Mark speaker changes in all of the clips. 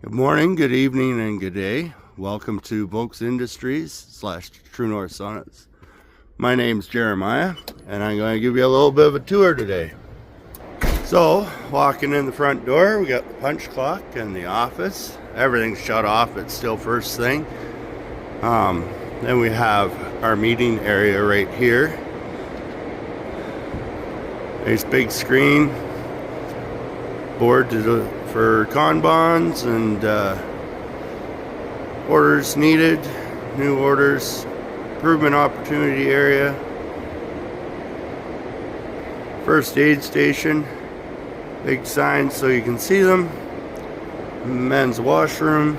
Speaker 1: Good morning, good evening, and good day. Welcome to Vokes Industries / True North Sonnets. My name's Jeremiah, and I'm going to give you a little bit of a tour today. So, walking in the front door, we got the punch clock and the office. Everything's shut off, it's still first thing. Then we have our meeting area right here. Nice big screen, board for Kanbans and orders needed, new orders, improvement opportunity area, first aid station, big signs so you can see them, men's washroom.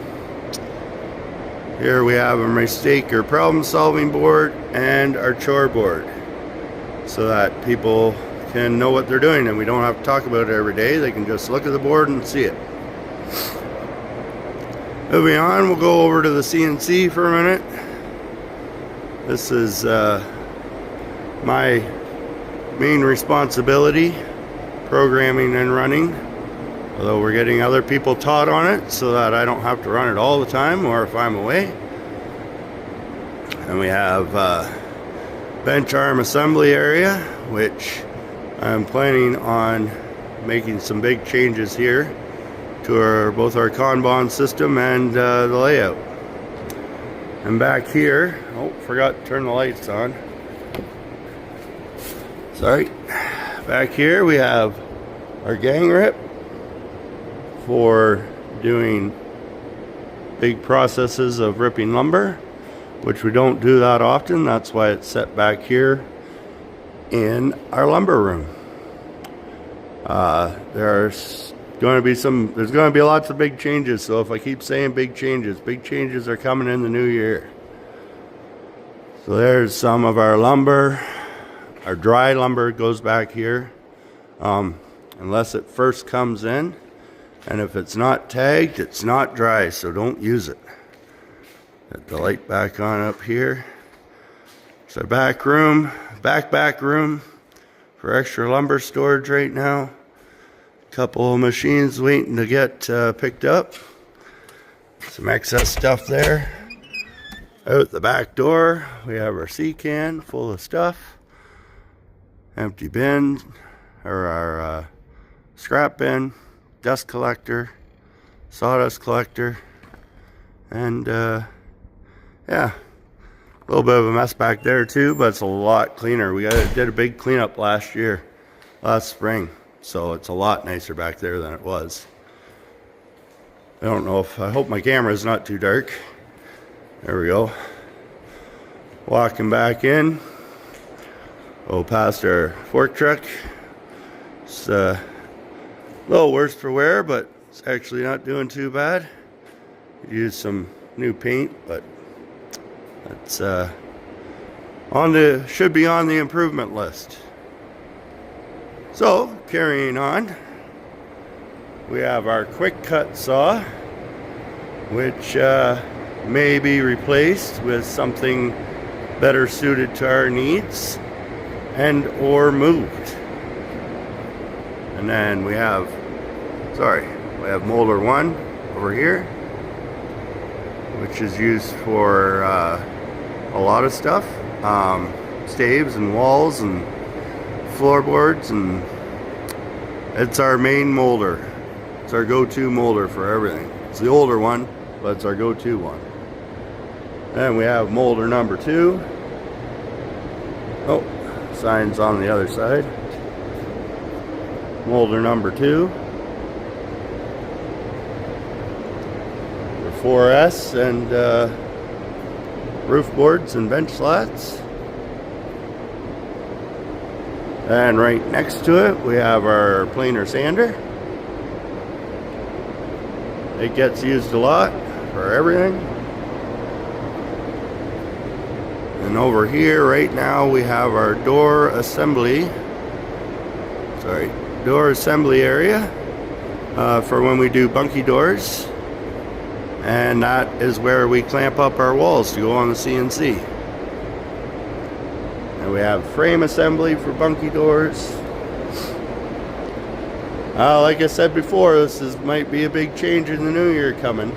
Speaker 1: Here we have a mistake or problem solving board and our chore board so that people can know what they're doing and we don't have to talk about it every day. They can just look at the board and see it. Moving on, we'll go over to the CNC for a minute. This is my main responsibility, programming and running, although we're getting other people taught on it so that I don't have to run it all the time or if I'm away. And we have bench arm assembly area, which I'm planning on making some big changes here to both our Kanban system and the layout. And back here, oh, forgot to turn the lights on. Sorry. Back here we have our gang rip for doing big processes of ripping lumber, which we don't do that often. That's why it's set back here in our lumber room. There's going to be lots of big changes, so if I keep saying big changes are coming in the new year. So there's some of our lumber. Our dry lumber goes back here, unless it first comes in, and if it's not tagged, it's not dry, so don't use it. Got the light back on up here. It's our back room for extra lumber storage right now. Couple of machines waiting to get picked up. Some excess stuff there. Out the back door, we have our sea can full of stuff. Empty bin, or our scrap bin, dust collector, sawdust collector, and yeah, a little bit of a mess back there too, but it's a lot cleaner. We did a big cleanup last spring, so it's a lot nicer back there than it was. I hope my camera is not too dark. There we go. Walking back in, go past our fork truck. It's a little worse for wear, but it's actually not doing too bad. Used some new paint, but it's should be on the improvement list. So, carrying on, we have our quick cut saw, which may be replaced with something better suited to our needs and or moved. And then we have molder 1 over here, which is used for a lot of stuff, staves and walls and floorboards, and it's our main molder. It's our go-to molder for everything. It's the older one, but it's our go-to one. And we have molder number 2. Oh, signs on the other side. Molder number 2 for 4S and roof boards and bench slats. And right next to it we have our planer sander. It gets used a lot for everything. And over here right now we have our door assembly area for when we do bunky doors, and that is where we clamp up our walls to go on the CNC. And we have frame assembly for bunky doors, Like I said before, might be a big change in the new year coming.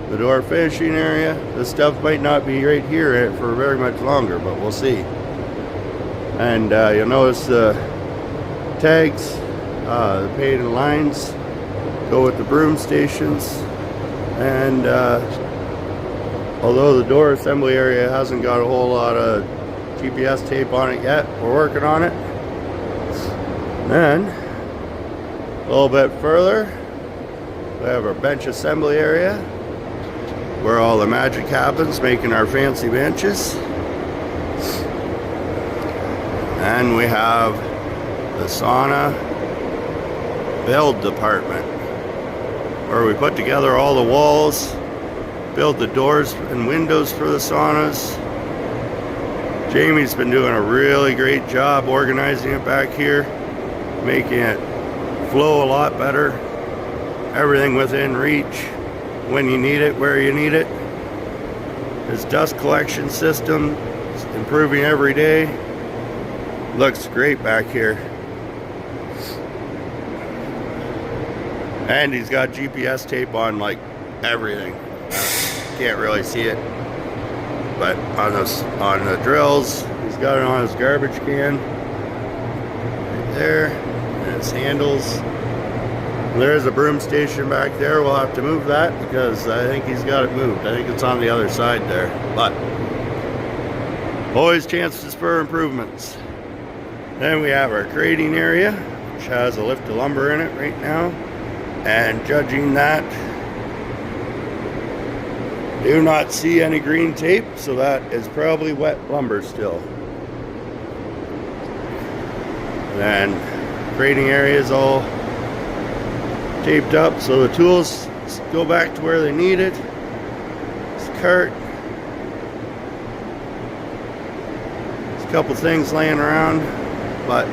Speaker 1: The door finishing area, this stuff might not be right here for very much longer, but we'll see. And you'll notice the tags, the painted lines go with the broom stations. And although the door assembly area hasn't got a whole lot of GPS tape on it yet, we're working on it. Then a little bit further, we have our bench assembly area where all the magic happens, making our fancy benches. And we have the sauna build department, where we put together all the walls, build the doors and windows for the saunas. Jamie's been doing a really great job organizing it back here, making it flow a lot better. Everything within reach, when you need it, where you need it. His dust collection system is improving every day. Looks great back here. And he's got GPS tape on like everything. Can't really see it, but on the drills, he's got it on his garbage can right there, and his handles. There's a broom station back there. We'll have to move that because I think he's got it moved. I think it's on the other side there, but always chances for improvements. Then we have our grading area, which has a lift of lumber in it right now, and judging that, do not see any green tape, so that is probably wet lumber still. And grading area is all taped up, so the tools go back to where they need it. This cart. There's a couple things laying around, but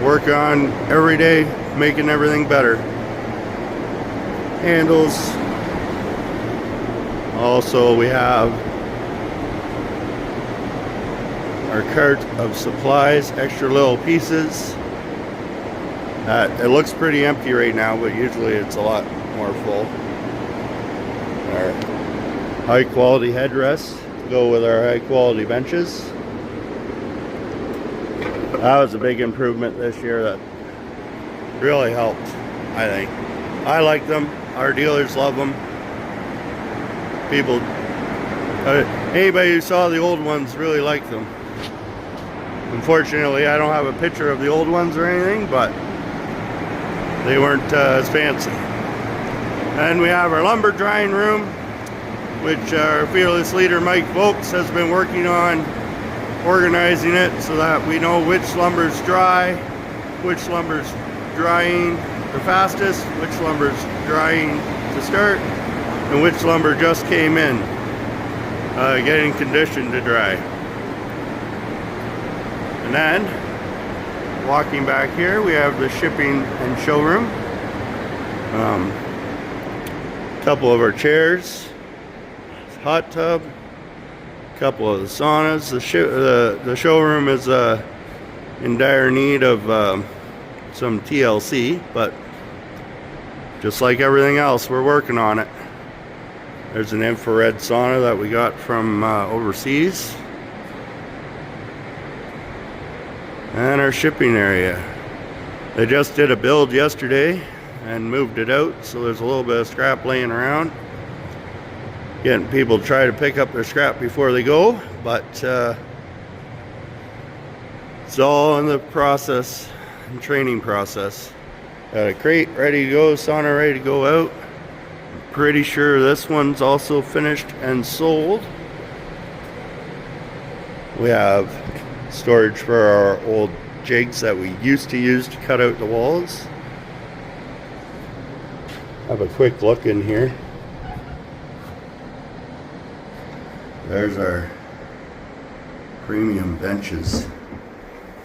Speaker 1: work on every day, making everything better. Handles. Also, we have our cart of supplies, extra little pieces. It looks pretty empty right now, but usually it's a lot more full. Our high quality headrests to go with our high quality benches. That was a big improvement this year that really helped, I think. I like them. Our dealers love them. People, anybody who saw the old ones really liked them. Unfortunately, I don't have a picture of the old ones or anything, but they weren't as fancy. And we have our lumber drying room, which our fearless leader Mike Vokes has been working on organizing it so that we know which lumber's dry, which lumber's drying the fastest, which lumber's drying to start, and which lumber just came in, getting conditioned to dry. And then, walking back here, we have the shipping and showroom. A couple of our chairs, hot tub, a couple of the saunas. The showroom is in dire need of some TLC, but just like everything else, we're working on it. There's an infrared sauna that we got from overseas. And our shipping area. They just did a build yesterday and moved it out, so there's a little bit of scrap laying around. Getting people to try to pick up their scrap before they go, but it's all in the process and training process. Got a crate ready to go, sauna ready to go out. Pretty sure this one's also finished and sold. We have storage for our old jigs that we used to use to cut out the walls. Have a quick look in here. There's our premium benches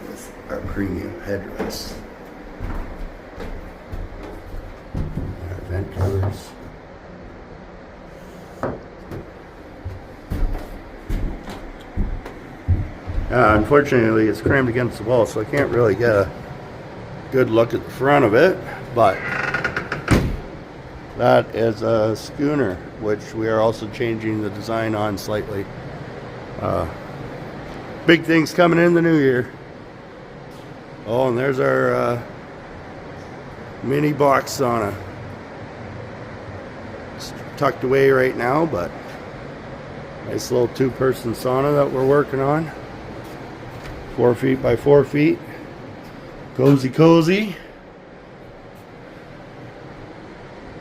Speaker 1: with our premium headrests. Our vent covers. Unfortunately, it's crammed against the wall, so I can't really get a good look at the front of it, but that is a schooner, which we are also changing the design on slightly. Big things coming in the new year. Oh, and there's our mini box sauna. It's tucked away right now, but nice little 2-person sauna that we're working on. 4 feet by 4 feet. Cozy, cozy.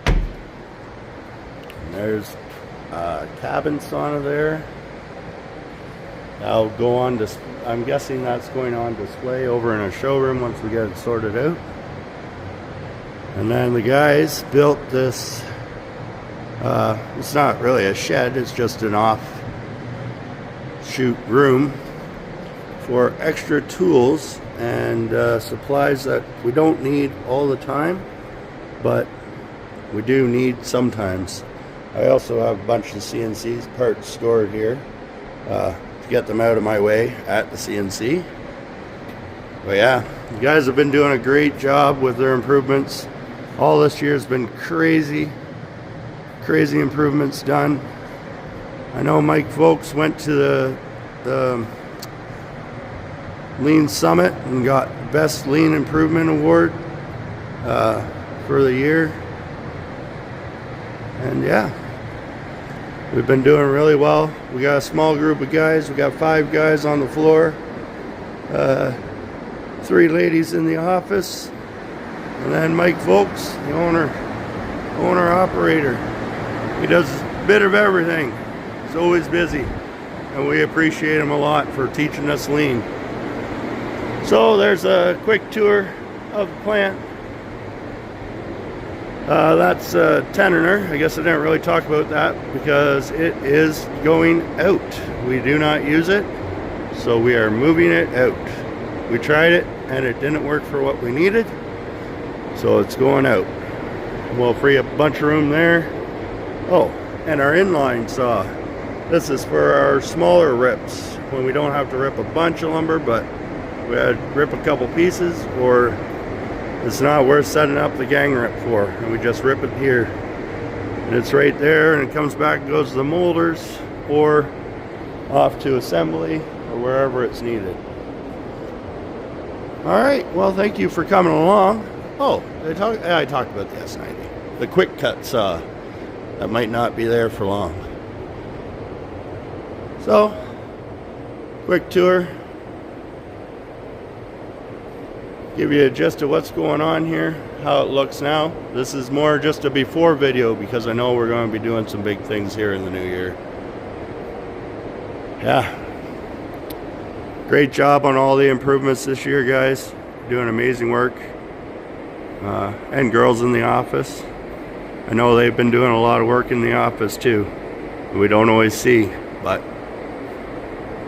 Speaker 1: And there's a cabin sauna there. That'll go on display. I'm guessing that's going on display over in a showroom once we get it sorted out. And then the guys built this. It's not really a shed, it's just an offshoot room for extra tools and supplies that we don't need all the time, but we do need sometimes. I also have a bunch of CNC parts stored here to get them out of my way at the CNC. But yeah, you guys have been doing a great job with their improvements. All this year has been crazy improvements done. I know Mike Vokes went to the Lean Summit and got Best Lean Improvement Award for the year. And yeah, we've been doing really well. We got a small group of guys. We got 5 guys on the floor, 3 ladies in the office, and then Mike Vokes, the owner operator. He does a bit of everything. He's always busy, and we appreciate him a lot for teaching us lean. So there's a quick tour of the plant. That's a tensioner. I guess I didn't really talk about that because it is going out. We do not use it, so we are moving it out. We tried it and it didn't work for what we needed, so it's going out. We'll free up a bunch of room there. Oh, and our inline saw. This is for our smaller rips, when we don't have to rip a bunch of lumber, but we had to rip a couple pieces, or it's not worth setting up the gang rip for, and we just rip it here. And it's right there, and it comes back and goes to the molders, or off to assembly, or wherever it's needed. Alright, well, thank you for coming along. Oh, I talked about the S90. The quick cut saw. That might not be there for long. So, quick tour. Give you a gist of what's going on here, how it looks now. This is more just a before video because I know we're going to be doing some big things here in the new year. Yeah. Great job on all the improvements this year, guys. Doing amazing work. And girls in the office. I know they've been doing a lot of work in the office too. We don't always see, but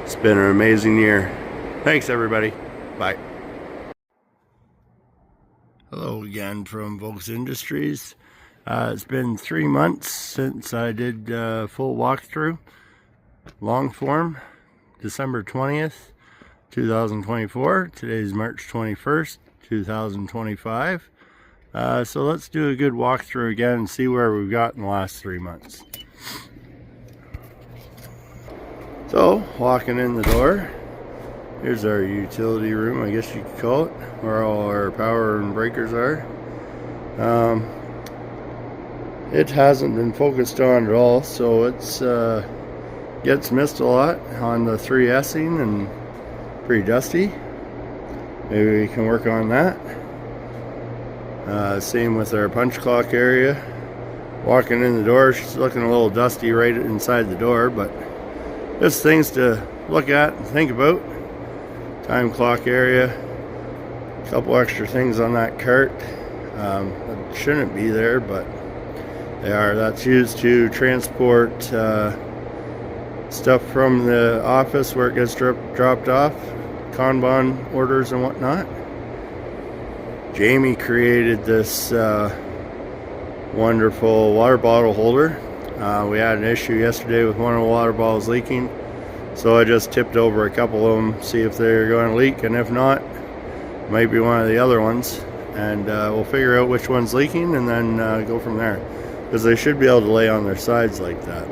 Speaker 1: it's been an amazing year. Thanks, everybody. Bye. Hello again from Vokes Industries. It's been 3 months since I did full walkthrough, long form, December 20th, 2024. Today's March 21st, 2025. So let's do a good walkthrough again and see where we've got in the last 3 months. So, walking in the door, here's our utility room, I guess you could call it, where all our power and breakers are. It hasn't been focused on at all, so it's gets missed a lot on the 3S'ing and pretty dusty. Maybe we can work on that. Same with our punch clock area. Walking in the door, she's looking a little dusty right inside the door, but just things to look at and think about. Time clock area. A couple extra things on that cart. That shouldn't be there, but they are. That's used to transport stuff from the office where it gets dropped off. Kanban orders and whatnot. Jamie created this wonderful water bottle holder. We had an issue yesterday with one of the water bottles leaking, so I just tipped over a couple of them, see if they're going to leak, and if not, it might be one of the other ones. and we'll figure out which one's leaking and then go from there, because they should be able to lay on their sides like that.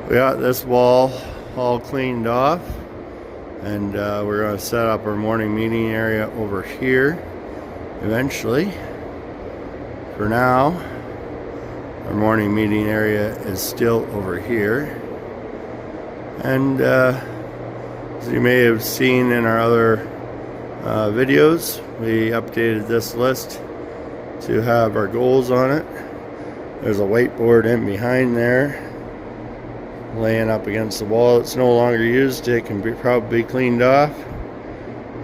Speaker 1: We got this wall all cleaned off, and we're going to set up our morning meeting area over here eventually. For now, our morning meeting area is still over here, and as you may have seen in our other videos, we updated this list to have our goals on it. There's a whiteboard in behind there laying up against the wall. It's no longer used. It can probably be cleaned off,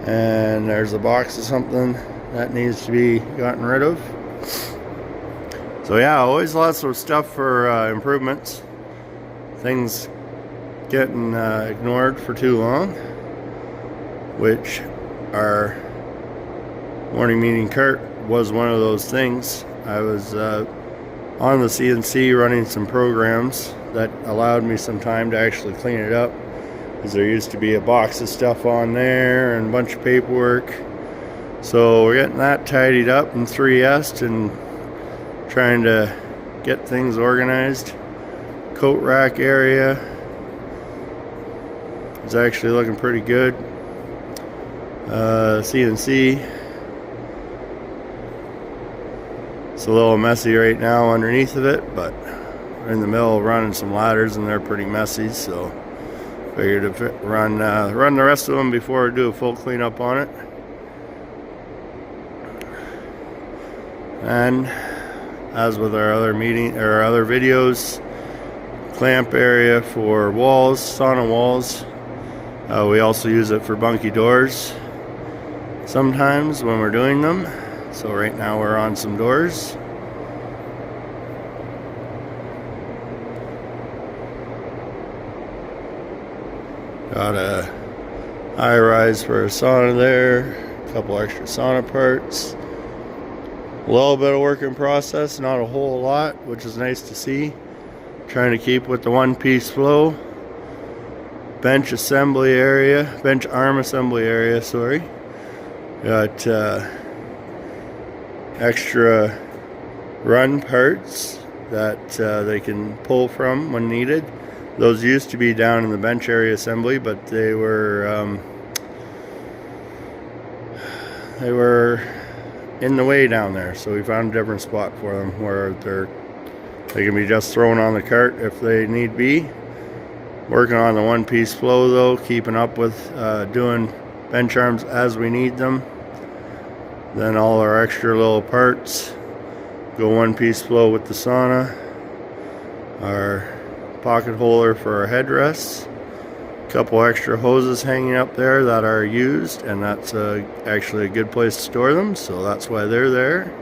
Speaker 1: and there's a box of something that needs to be gotten rid of. So yeah, always lots of stuff for improvements. Things getting ignored for too long, which our morning meeting cart was one of those things. I was on the CNC running some programs that allowed me some time to actually clean it up, because there used to be a box of stuff on there and a bunch of paperwork. So we're getting that tidied up and 3S'd and trying to get things organized. Coat rack area is actually looking pretty good. CNC, it's a little messy right now underneath of it, but we're in the middle of running some ladders and they're pretty messy, so figured to run the rest of them before I do a full cleanup on it. And as with our other other videos, clamp area for walls, sauna walls. We also use it for bunky doors sometimes when we're doing them. So right now we're on some doors. Got a high rise for a sauna there, a couple extra sauna parts. A little bit of work in process, not a whole lot, which is nice to see. Trying to keep with the one-piece flow. Bench assembly area, bench arm assembly area, sorry. Got extra run parts that they can pull from when needed. Those used to be down in the bench area assembly, but they were in the way down there, so we found a different spot for them where they can be just thrown on the cart if they need be. Working on the one-piece flow though, keeping up with doing bench arms as we need them. Then all our extra little parts go one-piece flow with the sauna. Our pocket holder for our headrests. Couple extra hoses hanging up there that are used, and that's actually a good place to store them, so that's why they're there.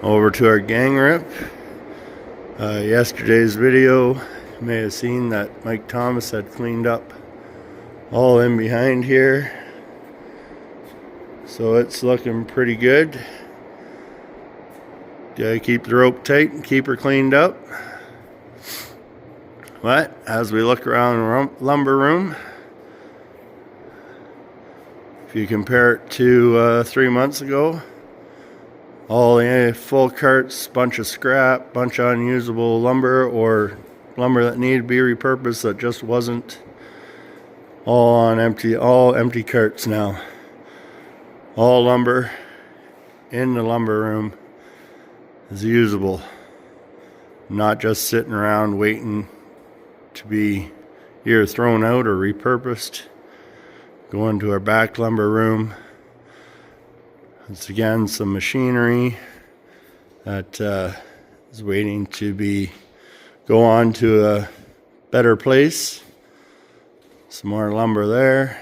Speaker 1: Over to our gang rip. Yesterday's video, you may have seen that Mike Thomas had cleaned up all in behind here, so it's looking pretty good. Gotta keep the rope tight and keep her cleaned up. But as we look around the lumber room, if you compare it to 3 months ago, all the full carts, bunch of scrap, bunch of unusable lumber or lumber that needed to be repurposed that just wasn't, all empty carts now. All lumber in the lumber room is usable, not just sitting around waiting to be either thrown out or repurposed. Going to our back lumber room. It's again some machinery that is waiting to go on to a better place. Some more lumber there.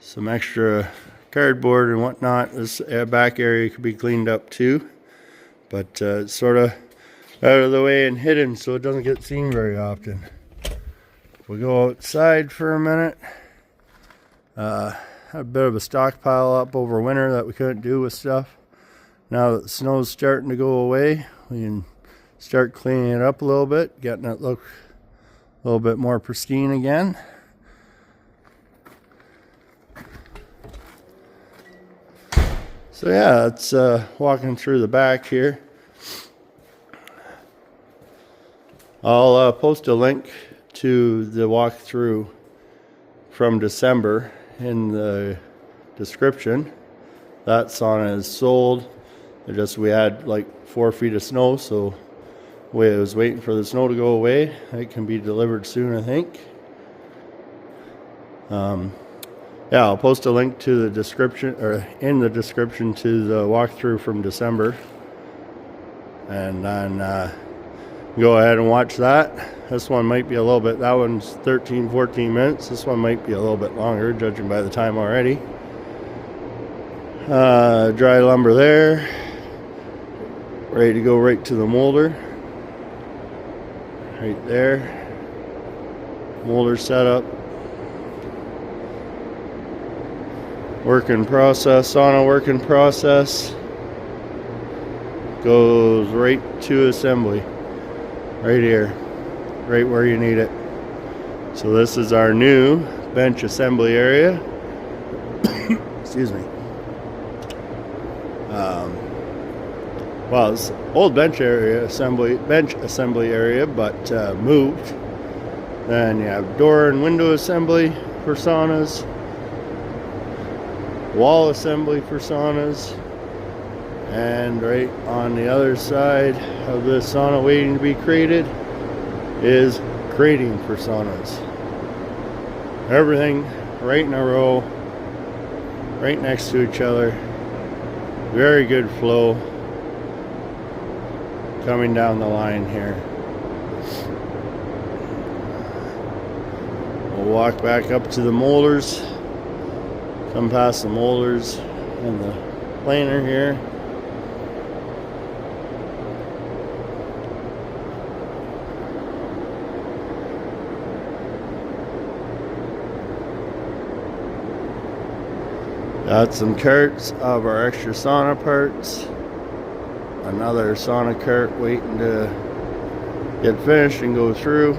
Speaker 1: Some extra cardboard and whatnot. This back area could be cleaned up too, but it's sort of out of the way and hidden so it doesn't get seen very often. If we go outside for a minute, had a bit of a stockpile up over winter that we couldn't do with stuff. Now that the snow's starting to go away, we can start cleaning it up a little bit, getting it look a little bit more pristine again. So yeah, it's walking through the back here. I'll post a link to the walkthrough from December in the description. That sauna is sold. We had like 4 feet of snow, so I was waiting for the snow to go away. It can be delivered soon, I think. Yeah, I'll post a link to the description, or in the description, to the walkthrough from December, and then go ahead and watch that. This one might be a little bit, that one's 13-14 minutes. This one might be a little bit longer, judging by the time already. Dry lumber there, ready to go right to the molder. Right there, molder setup. Work in process, sauna work in process. Goes right to assembly. Right here. Right where you need it. So this is our new bench assembly area. Excuse me. Well, it's old bench assembly area, but moved. Then you have door and window assembly for saunas. Wall assembly for saunas, and right on the other side of the sauna waiting to be created is crating for saunas. Everything right in a row, right next to each other. Very good flow coming down the line here. We'll walk back up to the molders. Come past the molders and the planer here. Got some carts of our extra sauna parts. Another sauna cart waiting to get finished and go through.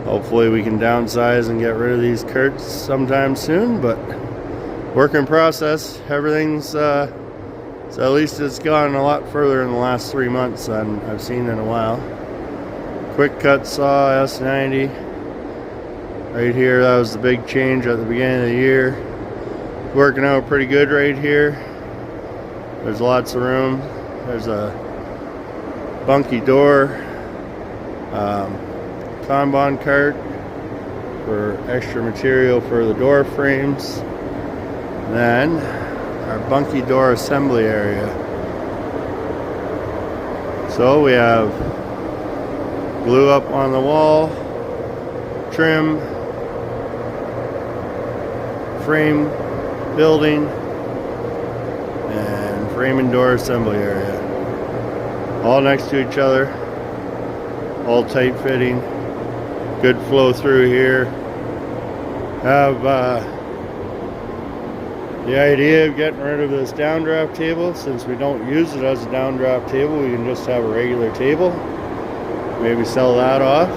Speaker 1: Hopefully we can downsize and get rid of these carts sometime soon, but work in process. Everything's so at least it's gone a lot further in the last 3 months than I've seen in a while. Quick cut saw S90 right here. That was the big change at the beginning of the year. Working out pretty good right here. There's lots of room. There's a bunky door. Kanban cart for extra material for the door frames. And then our bunky door assembly area. So we have glue up on the wall, trim, frame building, and frame and door assembly area. All next to each other, all tight fitting. Good flow through here. Have the idea of getting rid of this downdraft table. Since we don't use it as a downdraft table, we can just have a regular table. Maybe sell that off.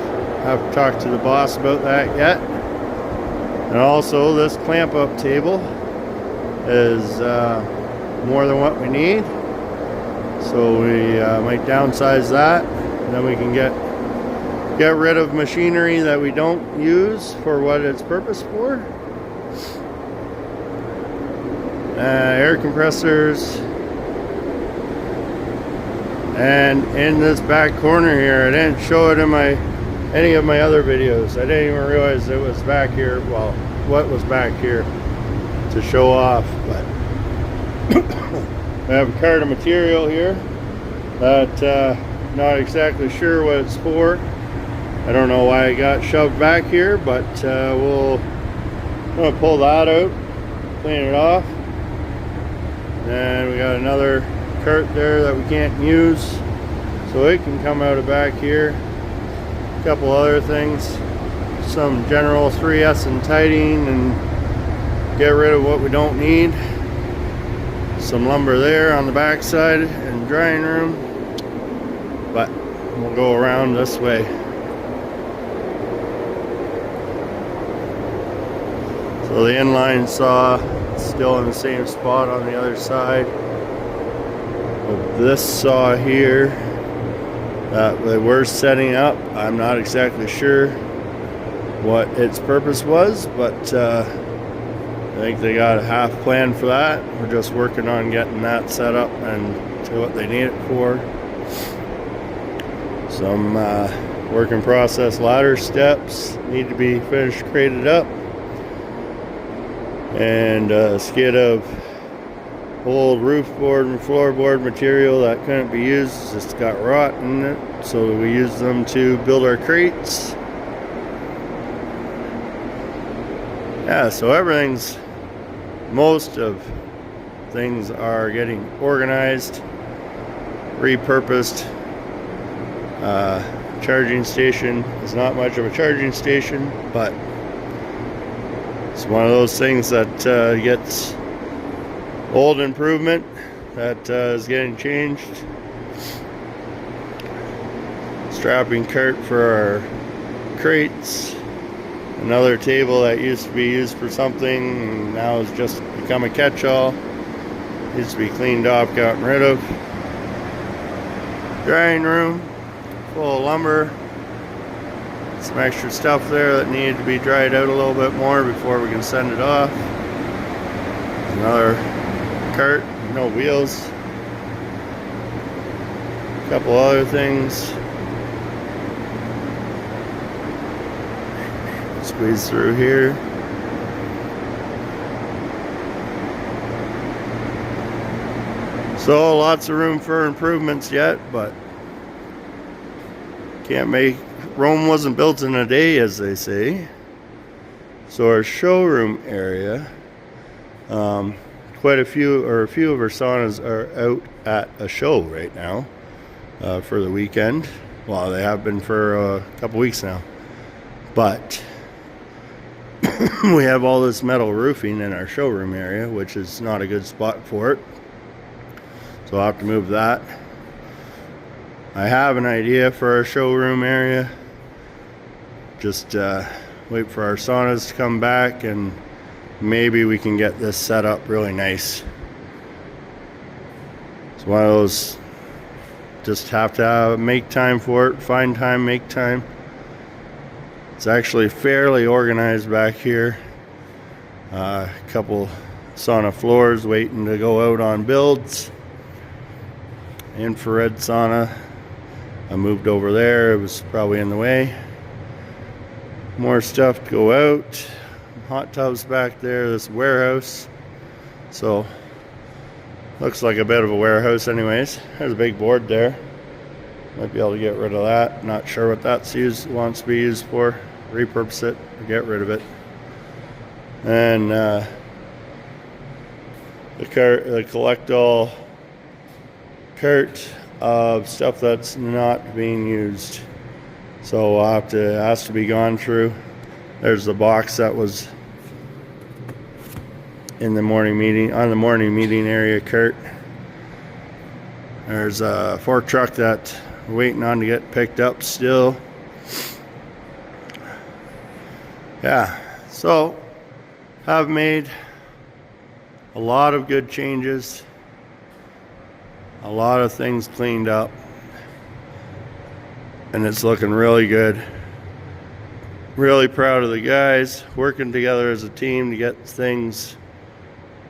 Speaker 1: Haven't talked to the boss about that yet. And also this clamp up table is more than what we need. So we might downsize that, and then we can get rid of machinery that we don't use for what it's purpose for. Air compressors. And in this back corner here, I didn't show it in any of my other videos. I didn't even realize it was back here. Well, what was back here to show off. But I have a cart of material here that not exactly sure what it's for. I don't know why it got shoved back here, but I'm gonna pull that out, clean it off. And we got another cart there that we can't use, so it can come out of back here. A couple other things, some general 3S and tidying, and get rid of what we don't need. Some lumber there on the back side and drying room, but we'll go around this way. So the inline saw still in the same spot on the other side of this saw here that they were setting up. I'm not exactly sure what its purpose was, but I think they got a half plan for that. We're just working on getting that set up and to what they need it for. Some work in process ladder steps need to be finished, crated up, and a skid of old roof board and floorboard material that couldn't be used, just got rot in it, so we used them to build our crates. Yeah, so most of things are getting organized, repurposed. Charging station is not much of a charging station, but it's one of those things that gets old improvement that is getting changed. Strapping cart for our crates. Another table that used to be used for something and now has just become a catch-all. Used to be cleaned off, gotten rid of. Drying room full of lumber. Some extra stuff there that needed to be dried out a little bit more before we can send it off. Another cart, no wheels. A couple other things. Squeeze through here. So lots of room for improvements yet, but Rome wasn't built in a day, as they say. So our showroom area, quite a few of our saunas are out at a show right now for the weekend. Well, they have been for a couple weeks now, but we have all this metal roofing in our showroom area, which is not a good spot for it. So I'll have to move that. I have an idea for our showroom area. Just wait for our saunas to come back and maybe we can get this set up really nice. It's one of those, just have to make time for it, find time, make time. It's actually fairly organized back here. A couple sauna floors waiting to go out on builds. Infrared sauna. I moved over there, it was probably in the way. More stuff to go out. Hot tubs back there, this warehouse. So, looks like a bit of a warehouse anyways. There's a big board there. Might be able to get rid of that. Not sure what that's wants to be used for. Repurpose it or get rid of it. And the collect all cart of stuff that's not being used. So I'll have to, it has to be gone through. There's the box that was in the morning meeting, on the morning meeting area cart. There's a fork truck that we're waiting on to get picked up still. Yeah, so I've made a lot of good changes. A lot of things cleaned up, and it's looking really good. Really proud of the guys working together as a team to get things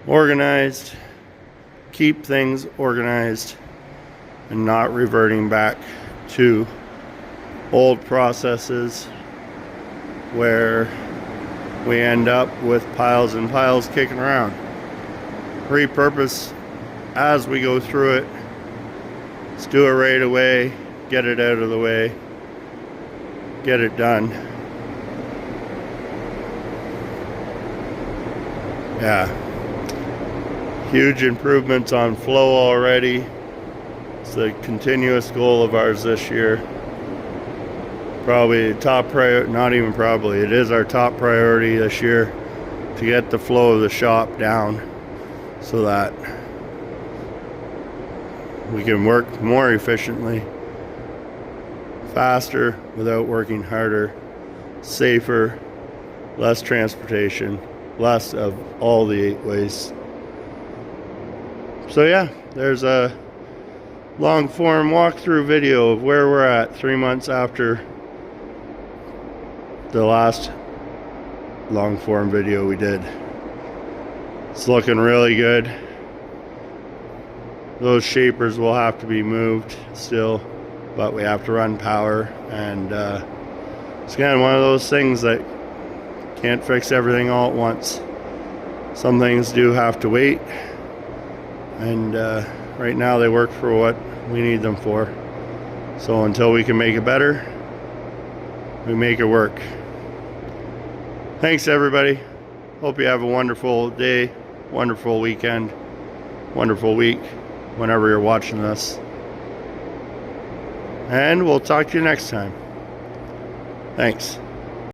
Speaker 1: organized, keep things organized, and not reverting back to old processes where we end up with piles and piles kicking around. Repurpose as we go through it. Let's do it right away, get it out of the way, get it done. Yeah, huge improvements on flow already. It's a continuous goal of ours this year. Probably top priority, not even probably, it is our top priority this year to get the flow of the shop down so that we can work more efficiently, faster without working harder, safer, less transportation, less of all the 8 waste So yeah, there's a long form walkthrough video of where we're at 3 months after the last long form video we did. It's looking really good. Those shapers will have to be moved still, but we have to run power, and it's kind of one of those things that can't fix everything all at once. Some things do have to wait, and right now they work for what we need them for. So until we can make it better, we make it work. Thanks everybody. Hope you have a wonderful day, wonderful weekend, wonderful week, whenever you're watching this. And we'll talk to you next time. Thanks.